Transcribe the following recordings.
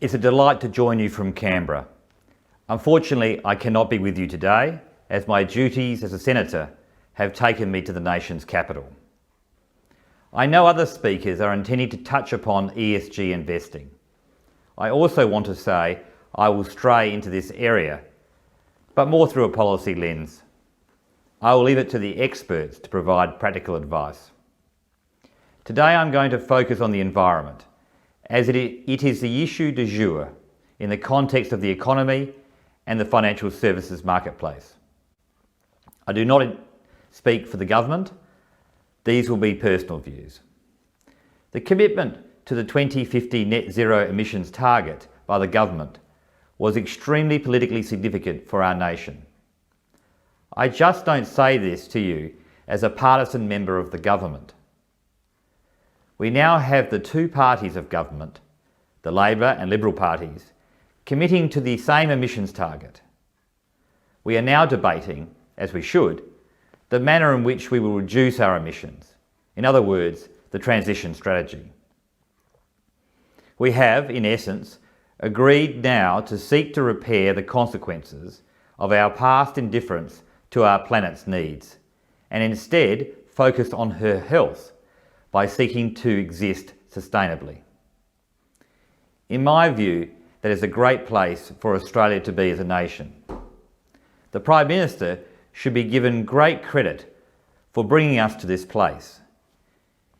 It's a delight to join you from Canberra. Unfortunately, I cannot be with you today as my duties as a Senator have taken me to the nation's capital. I know other speakers are intending to touch upon ESG investing. I also want to say I will stray into this area, but more through a policy lens. I will leave it to the experts to provide practical advice. Today I'm going to focus on the environment, as it is the issue du jour in the context of the economy and the financial services marketplace. I do not speak for the government. These will be personal views. The commitment to the 2050 net zero emissions target by the government was extremely politically significant for our nation. I just don't say this to you as a partisan member of the government. We now have the two parties of government, the Labor and Liberal parties, committing to the same emissions target. We are now debating, as we should, the manner in which we will reduce our emissions. In other words, the transition strategy. We have, in essence, agreed now to seek to repair the consequences of our past indifference to our planet's needs, and instead focus on her health by seeking to exist sustainably. In my view, that is a great place for Australia to be as a nation. The Prime Minister should be given great credit for bringing us to this place.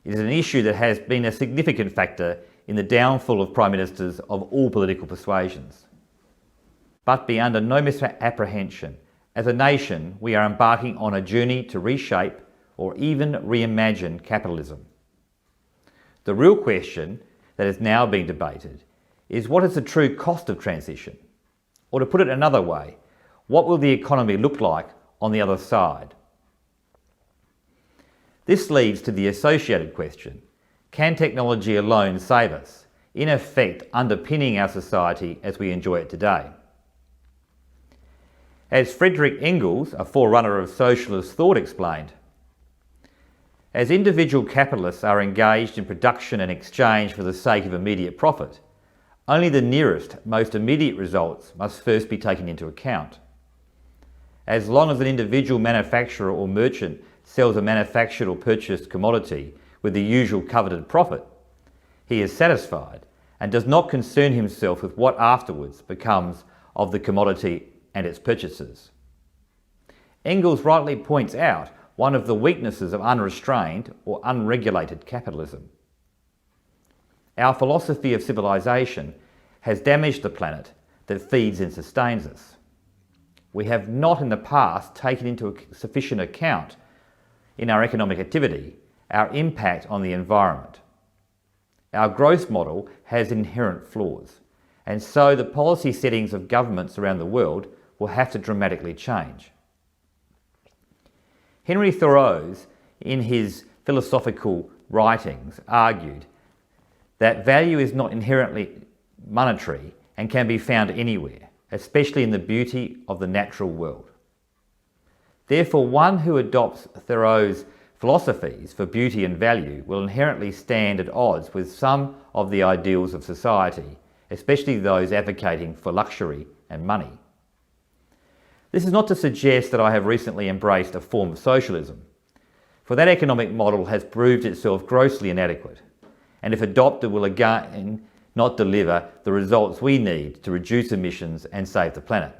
It is an issue that has been a significant factor in the downfall of Prime Ministers of all political persuasions. But be under no misapprehension. As a nation, we are embarking on a journey to reshape or even reimagine capitalism. The real question that is now being debated is what is the true cost of transition? Or to put it another way, what will the economy look like on the other side? This leads to the associated question, can technology alone save us, in effect underpinning our society as we enjoy it today? As Friedrich Engels, a forerunner of socialist thought, explained, as individual capitalists are engaged in production and exchange for the sake of immediate profit, only the nearest, most immediate results must first be taken into account. As long as an individual manufacturer or merchant sells a manufactured or purchased commodity with the usual coveted profit, he is satisfied and does not concern himself with what afterwards becomes of the commodity and its purchasers. Engels rightly points out one of the weaknesses of unrestrained or unregulated capitalism. Our philosophy of civilization has damaged the planet that feeds and sustains us. We have not in the past taken into sufficient account in our economic activity our impact on the environment. Our growth model has inherent flaws, and so the policy settings of governments around the world will have to dramatically change. Henry Thoreau, in his philosophical writings, argued that value is not inherently monetary and can be found anywhere, especially in the beauty of the natural world. Therefore, one who adopts Thoreau's philosophies for beauty and value will inherently stand at odds with some of the ideals of society, especially those advocating for luxury and money. This is not to suggest that I have recently embraced a form of socialism, for that economic model has proved itself grossly inadequate, and if adopted will again not deliver the results we need to reduce emissions and save the planet.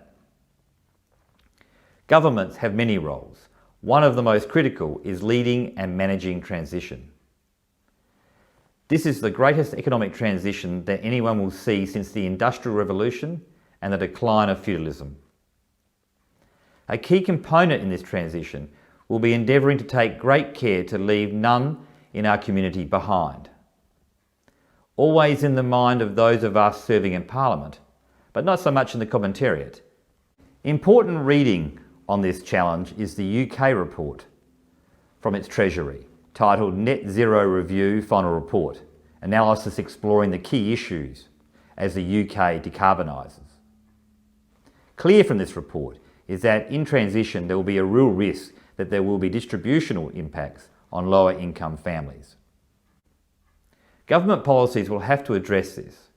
Governments have many roles. One of the most critical is leading and managing transition. This is the greatest economic transition that anyone will see since the Industrial Revolution and the decline of feudalism. A key component in this transition will be endeavouring to take great care to leave none in our community behind. Always in the mind of those of us serving in Parliament, but not so much in the commentariat. Important reading on this challenge is the UK report from its Treasury, titled Net Zero Review Final Report, Analysis Exploring the Key Issues as the UK decarbonises. Clear from this report is that in transition there will be a real risk that there will be distributional impacts on lower income families. Government policies will have to address this.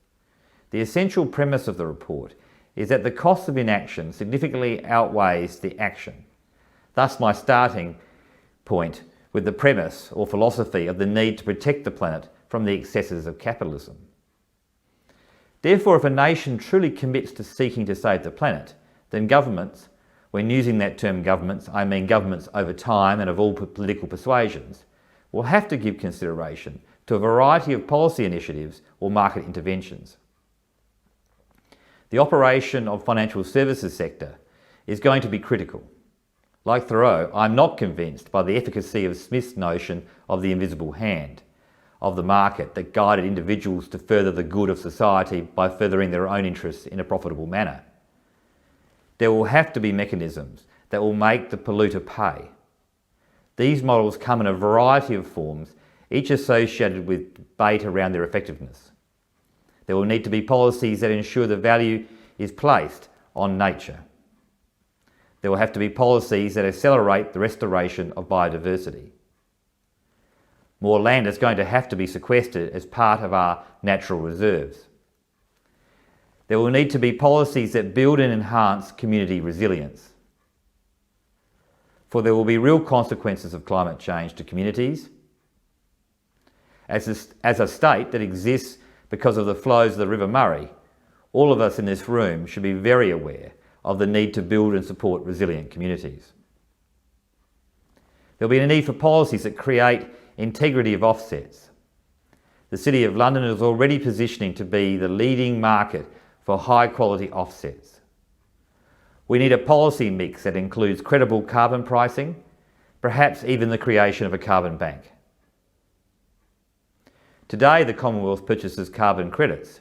The essential premise of the report is that the cost of inaction significantly outweighs the action. Thus, my starting point with the premise or philosophy of the need to protect the planet from the excesses of capitalism. Therefore, if a nation truly commits to seeking to save the planet, then governments, when using that term governments, I mean governments over time and of all political persuasions, will have to give consideration to a variety of policy initiatives or market interventions. The operation of financial services sector is going to be critical. Like Thoreau, I'm not convinced by the efficacy of Smith's notion of the invisible hand of the market that guided individuals to further the good of society by furthering their own interests in a profitable manner. There will have to be mechanisms that will make the polluter pay. These models come in a variety of forms, each associated with debate around their effectiveness. There will need to be policies that ensure the value is placed on nature. There will have to be policies that accelerate the restoration of biodiversity. More land is going to have to be sequestered as part of our natural reserves. There will need to be policies that build and enhance community resilience. For there will be real consequences of climate change to communities. As a state that exists because of the flows of the River Murray, all of us in this room should be very aware of the need to build and support resilient communities. There will be a need for policies that create integrity of offsets. The City of London is already positioning to be the leading market for high quality offsets. We need a policy mix that includes credible carbon pricing, perhaps even the creation of a carbon bank. Today, the Commonwealth purchases carbon credits,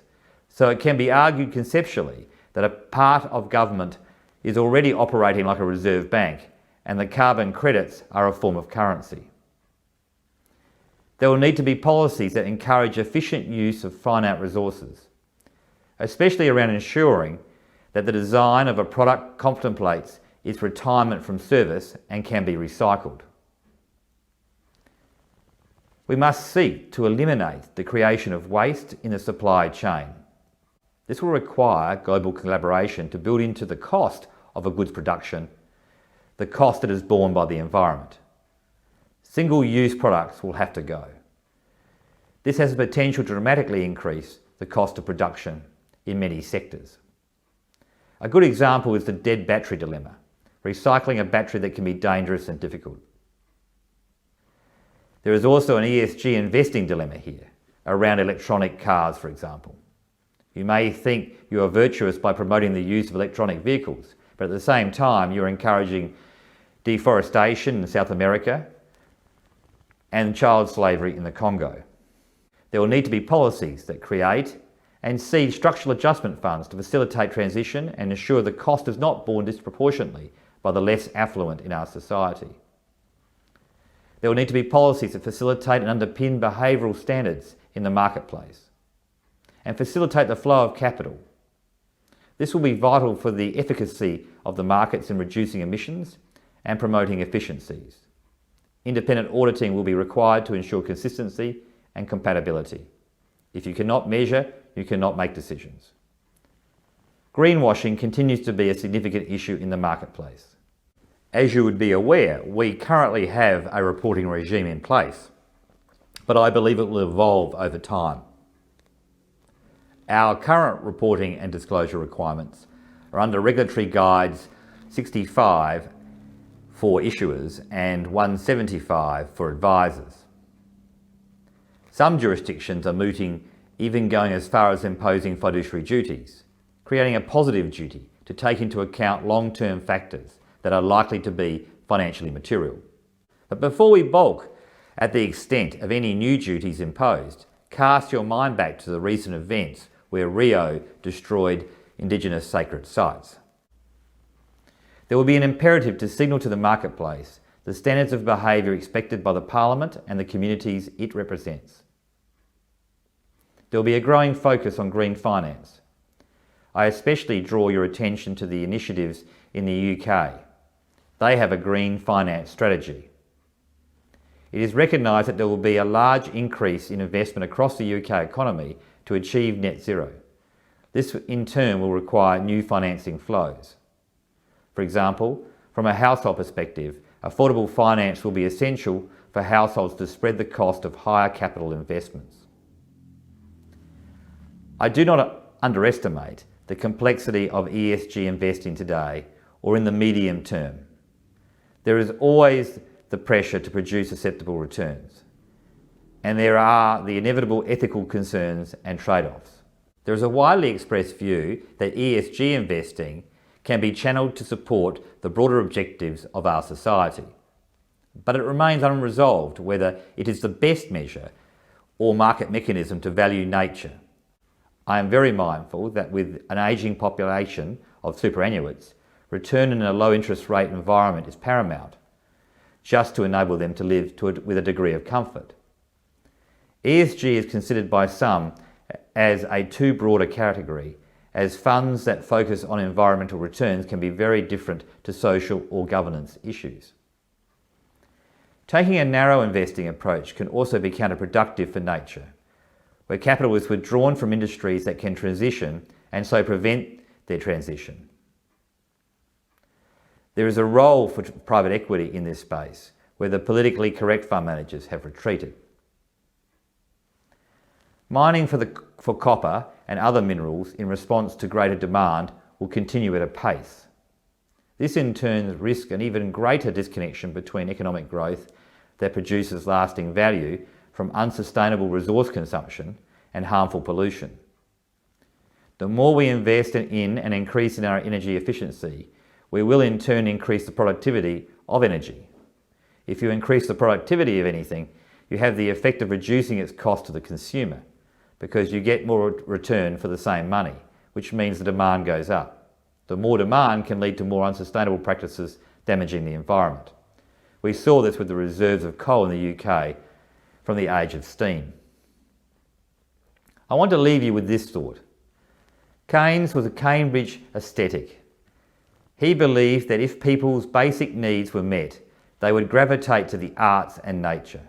so it can be argued conceptually that a part of government is already operating like a reserve bank, and the carbon credits are a form of currency. There will need to be policies that encourage efficient use of finite resources, especially around ensuring that the design of a product contemplates its retirement from service and can be recycled. We must seek to eliminate the creation of waste in the supply chain. This will require global collaboration to build into the cost of a goods production the cost that is borne by the environment. Single-use products will have to go. This has the potential to dramatically increase the cost of production in many sectors. A good example is the dead battery dilemma, recycling a battery that can be dangerous and difficult. There is also an ESG investing dilemma here, around electronic cars, for example. You may think you are virtuous by promoting the use of electronic vehicles, but at the same time you're encouraging deforestation in South America and child slavery in the Congo. There will need to be policies that create and seed structural adjustment funds to facilitate transition and ensure the cost is not borne disproportionately by the less affluent in our society. There will need to be policies that facilitate and underpin behavioural standards in the marketplace and facilitate the flow of capital. This will be vital for the efficacy of the markets in reducing emissions and promoting efficiencies. Independent auditing will be required to ensure consistency and compatibility. If you cannot measure, you cannot make decisions. Greenwashing continues to be a significant issue in the marketplace. As you would be aware, we currently have a reporting regime in place, but I believe it will evolve over time. Our current reporting and disclosure requirements are under Regulatory Guides 65 for issuers and 175 for advisors. Some jurisdictions are mooting, even going as far as imposing fiduciary duties, creating a positive duty to take into account long-term factors that are likely to be financially material. But before we balk at the extent of any new duties imposed, cast your mind back to the recent events where Rio destroyed Indigenous sacred sites. There will be an imperative to signal to the marketplace the standards of behaviour expected by the Parliament and the communities it represents. There will be a growing focus on green finance. I especially draw your attention to the initiatives in the UK. They have a green finance strategy. It is recognised that there will be a large increase in investment across the UK economy to achieve net zero. This in turn will require new financing flows. For example, from a household perspective, affordable finance will be essential for households to spread the cost of higher capital investments. I do not underestimate the complexity of ESG investing today or in the medium term. There is always the pressure to produce acceptable returns, and there are the inevitable ethical concerns and trade-offs. There is a widely expressed view that ESG investing can be channeled to support the broader objectives of our society, but it remains unresolved whether it is the best measure or market mechanism to value nature. I am very mindful that with an ageing population of superannuates, return in a low interest rate environment is paramount, just to enable them to live with a degree of comfort. ESG is considered by some as a too broad a category, as funds that focus on environmental returns can be very different to social or governance issues. Taking a narrow investing approach can also be counterproductive for nature, where capital is withdrawn from industries that can transition and so prevent their transition. There is a role for private equity in this space, where the politically correct fund managers have retreated. Mining for copper and other minerals in response to greater demand will continue at a pace. This in turn risks an even greater disconnection between economic growth that produces lasting value from unsustainable resource consumption and harmful pollution. The more we invest in and increase in our energy efficiency, we will in turn increase the productivity of energy. If you increase the productivity of anything, you have the effect of reducing its cost to the consumer, because you get more return for the same money, which means the demand goes up. The more demand can lead to more unsustainable practices damaging the environment. We saw this with the reserves of coal in the UK from the age of steam. I want to leave you with this thought. Keynes was a Cambridge aesthetic. He believed that if people's basic needs were met, they would gravitate to the arts and nature.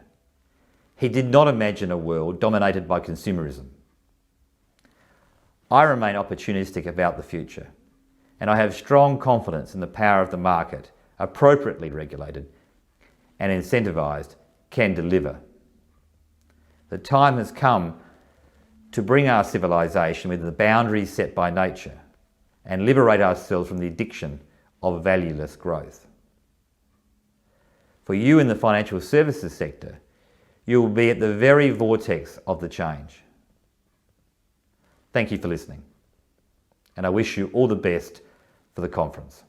He did not imagine a world dominated by consumerism. I remain opportunistic about the future, and I have strong confidence in the power of the market, appropriately regulated and incentivised, can deliver. The time has come to bring our civilisation within the boundaries set by nature and liberate ourselves from the addiction of valueless growth. For you in the financial services sector, you will be at the very vortex of the change. Thank you for listening, and I wish you all the best for the conference.